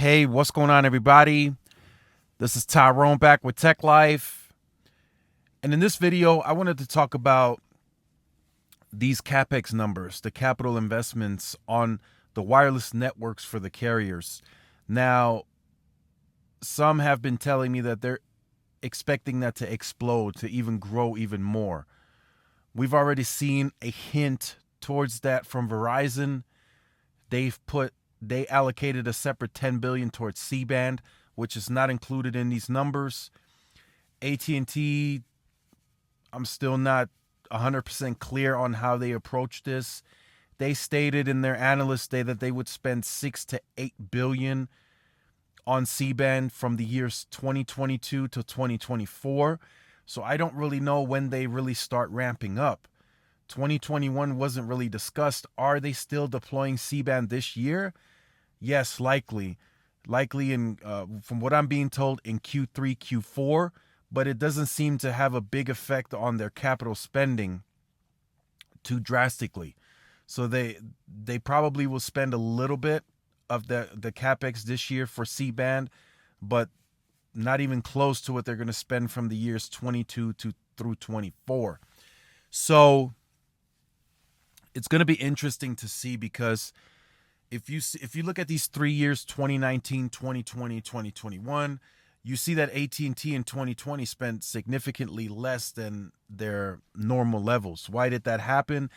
Hey, what's going on, everybody? This is Tyrone back with Tech Life. And in this video, I wanted to talk about these CapEx numbers, the capital investments on the wireless networks for the carriers. Now, some have been telling me that they're expecting that to explode, to even grow even more. We've already seen a hint towards that from Verizon. They allocated a separate $10 billion towards C-band, which is not included in these numbers. At&T, I'm still not 100% clear on how they approach this. They stated in their analyst day that they would spend $6 to $8 billion on C-band from the years 2022 to 2024. So I don't really know when they really start ramping up. 2021 wasn't really discussed. Are they still deploying C-band this year? Yes, likely in from what I'm being told, in Q3, Q4, but it doesn't seem to have a big effect on their capital spending too drastically. So they probably will spend a little bit of the CapEx this year for C-band, but not even close to what they're going to spend from the years 22 through 24. So it's going to be interesting to see, because if you look at these 3 years, 2019, 2020, 2021, you see that AT&T in 2020 spent significantly less than their normal levels. Why did that happen?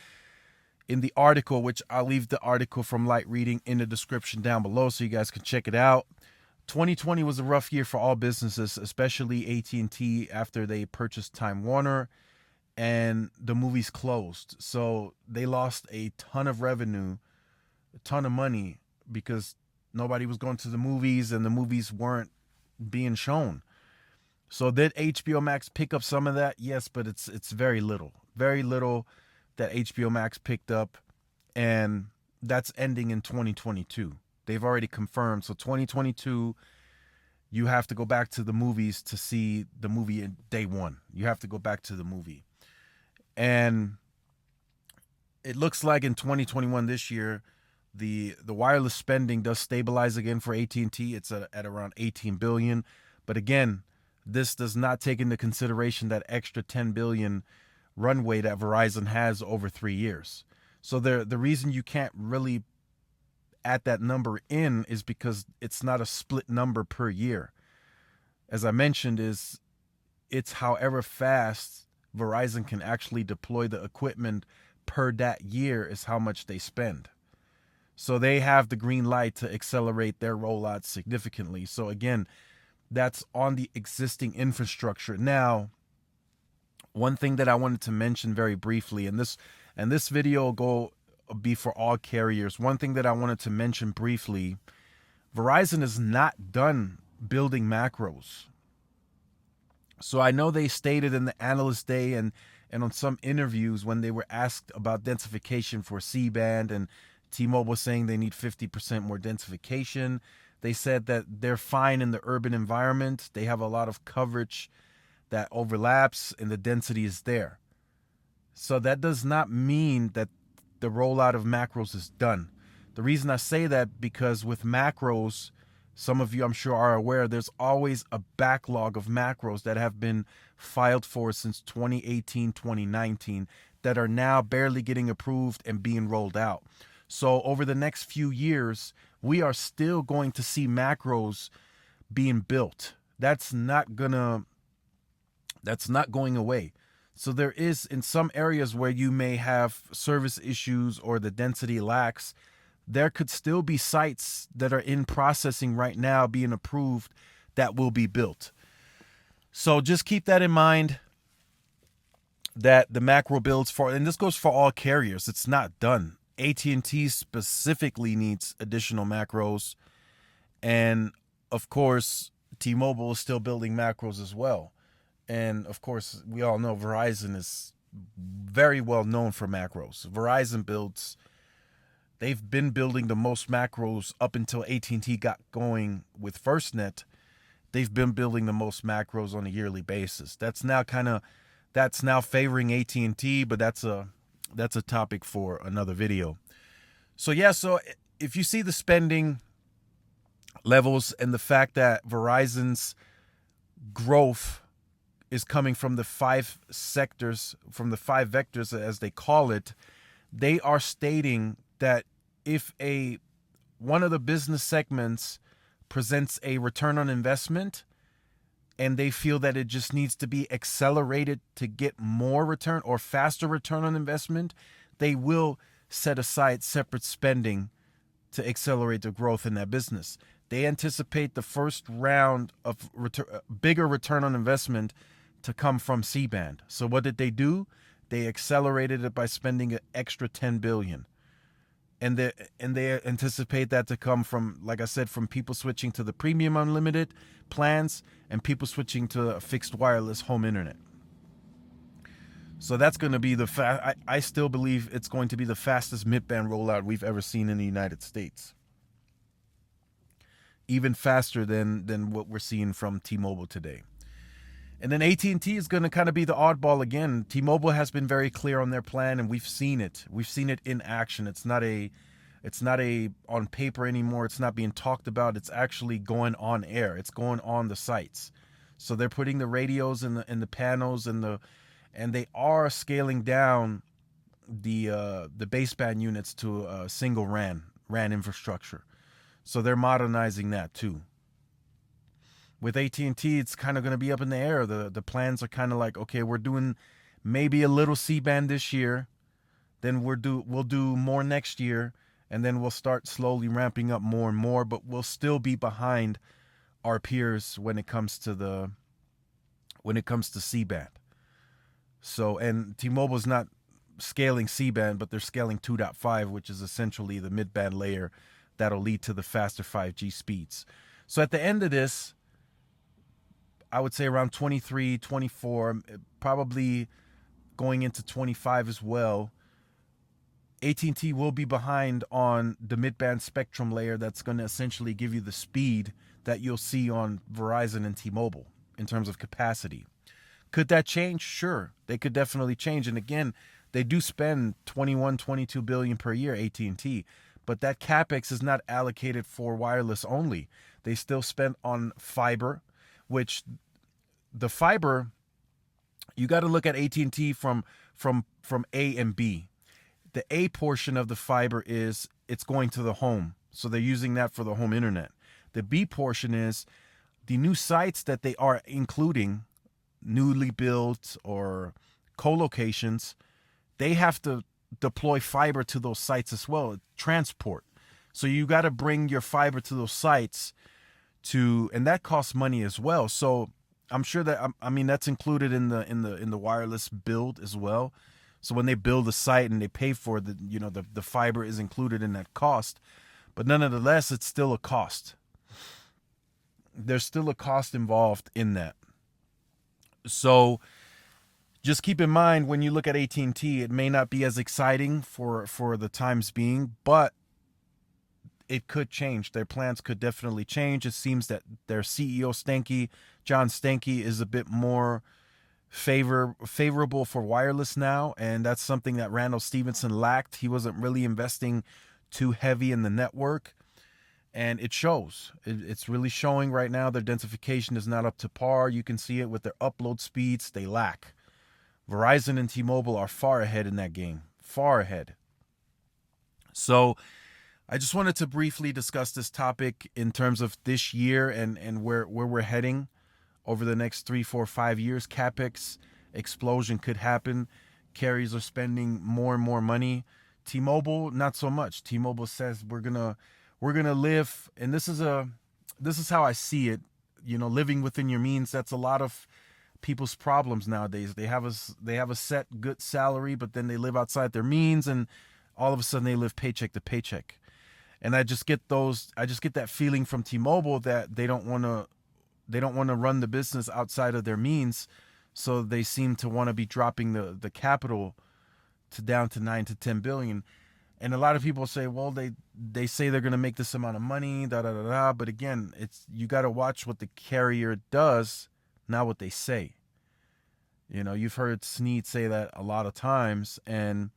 In the article, which I'll leave the article from Light Reading in the description down below so you guys can check it out. 2020 was a rough year for all businesses, especially AT&T, after they purchased Time Warner and the movies closed. So they lost a ton of revenue, a ton of money, because nobody was going to the movies and the movies weren't being shown. So did HBO Max pick up some of that? Yes, but it's very little that HBO Max picked up, and that's ending in 2022. They've already confirmed. So 2022, you have to go back to the movies to see the movie in day one. You have to go back to the movie. And it looks like in 2021, this year, the wireless spending does stabilize again for AT&T. It's at around $18 billion. But again, this does not take into consideration that extra $10 billion runway that Verizon has over 3 years. So the reason you can't really add that number in is because it's not a split number per year. As I mentioned, it's however fast Verizon can actually deploy the equipment per that year is how much they spend. So they have the green light to accelerate their rollout significantly. So again, that's on the existing infrastructure. Now, one thing that I wanted to mention very briefly, and this video will be for all carriers. One thing that I wanted to mention briefly, Verizon is not done building macros. So I know they stated in the analyst day and on some interviews when they were asked about densification for C-band, and T-Mobile saying they need 50% more densification. They said that they're fine in the urban environment. They have a lot of coverage that overlaps and the density is there. So that does not mean that the rollout of macros is done. The reason I say that, because with macros, some of you I'm sure are aware, there's always a backlog of macros that have been filed for since 2018, 2019 that are now barely getting approved and being rolled out. So over the next few years, we are still going to see macros being built. That's not going away. So there is, in some areas where you may have service issues or the density lacks, there could still be sites that are in processing right now being approved that will be built. So just keep that in mind, that the macro builds for, and this goes for all carriers, it's not done. AT&T specifically needs additional macros. And of course, T-Mobile is still building macros as well. And of course, we all know Verizon is very well known for macros. They've been building the most macros up until AT&T got going with FirstNet. They've been building the most macros on a yearly basis. That's now favoring AT&T, but that's a topic for another video. So yeah, so if you see the spending, levels, and the fact that Verizon's growth is coming from the five sectors, from the five vectors as they call it, they are stating that if one of the business segments presents a return on investment and they feel that it just needs to be accelerated to get more return or faster return on investment, they will set aside separate spending to accelerate the growth in that business. They anticipate the first round of bigger return on investment to come from C-band. So what did they do? They accelerated it by spending an extra $10 billion. And they anticipate that to come from, like I said, from people switching to the premium unlimited plans and people switching to fixed wireless home internet. So that's going to be I still believe it's going to be the fastest mid-band rollout we've ever seen in the United States. Even faster than what we're seeing from T-Mobile today. And then AT&T is going to kind of be the oddball again. T-Mobile has been very clear on their plan, and we've seen it. We've seen it in action. It's not a on paper anymore. It's not being talked about. It's actually going on air. It's going on the sites. So they're putting the radios in the panels and they are scaling down the baseband units to a single RAN infrastructure. So they're modernizing that too. With AT&T, it's kind of going to be up in the air. The plans are kind of like, okay, we're doing maybe a little C-band this year, then we'll do more next year, and then we'll start slowly ramping up more and more, but we'll still be behind our peers when it comes to C-band. So, and T-Mobile's not scaling C-band, but they're scaling 2.5, which is essentially the mid-band layer that'll lead to the faster 5G speeds. So at the end of this, I would say around 23, 24, probably going into 25 as well, AT&T will be behind on the mid-band spectrum layer that's going to essentially give you the speed that you'll see on Verizon and T-Mobile in terms of capacity. Could that change? Sure, they could definitely change. And again, they do spend 21, 22 billion per year, AT&T, but that CapEx is not allocated for wireless only. They still spend on fiber, which the fiber, you got to look at AT&T from A and B. The A portion of the fiber is it's going to the home. So they're using that for the home internet. The B portion is the new sites that they are including, newly built or co-locations, they have to deploy fiber to those sites as well, transport. So you got to bring your fiber to those sites and that costs money as well. So I'm sure that, I mean, that's included in the wireless build as well. So when they build a site and they pay for the fiber is included in that cost. But nonetheless, it's still a cost. There's still a cost involved in that. So just keep in mind when you look at AT&T, it may not be as exciting for the times being, but it could change. Their plans could definitely change. It seems that their CEO John Stankey, is a bit more favorable for wireless now, and that's something that Randall Stevenson lacked. He wasn't really investing too heavy in the network, and it shows. It's really showing right now. Their densification is not up to par. You can see it with their upload speeds. They lack. Verizon and T-Mobile are far ahead in that game. Far ahead. So I just wanted to briefly discuss this topic in terms of this year and where we're heading over the next 3, 4, 5 years. CapEx explosion could happen. Carriers are spending more and more money. T-Mobile, not so much. T-Mobile says we're gonna live, and this is how I see it. Living within your means. That's a lot of people's problems nowadays. They have a set good salary, but then they live outside their means, and all of a sudden they live paycheck to paycheck. And I just get that feeling from T-Mobile that they don't want to run the business outside of their means, so they seem to want to be dropping the capital down to 9 to 10 billion. And a lot of people say, well, they say they're going to make this amount of money, but again, you got to watch what the carrier does, not what they say. You've heard Snead say that a lot of times, and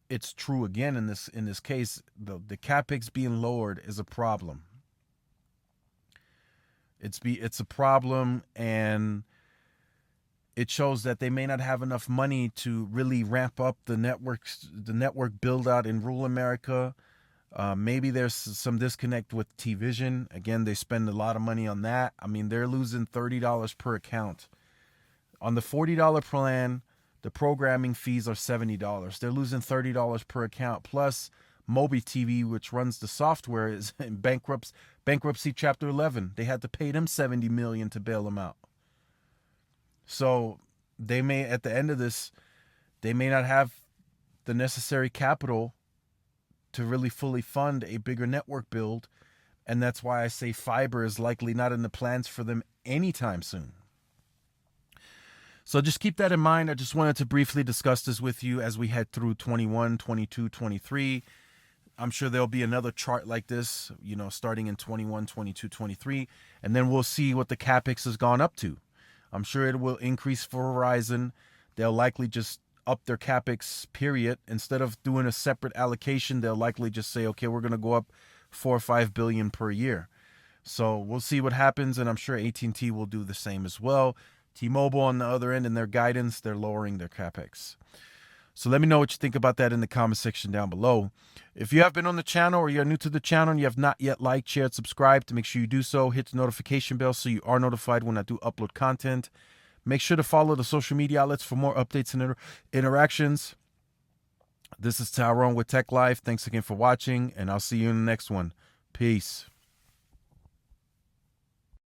it's true again in this case. The CapEx being lowered is a problem. It's a problem, and it shows that they may not have enough money to really ramp up the network build out in rural America. Maybe there's some disconnect with T-Vision. Again, they spend a lot of money on that. I mean, they're losing $30 per account. On the $40 plan, the programming fees are $70. They're losing $30 per account. Plus, Mobi TV, which runs the software, is in bankruptcy Chapter 11. They had to pay them $70 million to bail them out. So they may, at the end of this, they may not have the necessary capital to really fully fund a bigger network build. And that's why I say fiber is likely not in the plans for them anytime soon. So just keep that in mind. I just wanted to briefly discuss this with you as we head through 21, 22, 23. I'm sure there'll be another chart like this, starting in 21, 22, 23. And then we'll see what the CapEx has gone up to. I'm sure it will increase for Verizon. They'll likely just up their CapEx, period. Instead of doing a separate allocation, they'll likely just say, okay, we're going to go up $4 or $5 billion per year. So we'll see what happens, and I'm sure AT&T will do the same as well. T-Mobile on the other end, in their guidance, they're lowering their CapEx. So let me know what you think about that in the comment section down below. If you have been on the channel or you're new to the channel and you have not yet liked, shared, subscribed, to make sure you do so. Hit the notification bell so you are notified when I do upload content. Make sure to follow the social media outlets for more updates and interactions. This is Tyrone with Tech Life. Thanks again for watching, and I'll see you in the next one. Peace.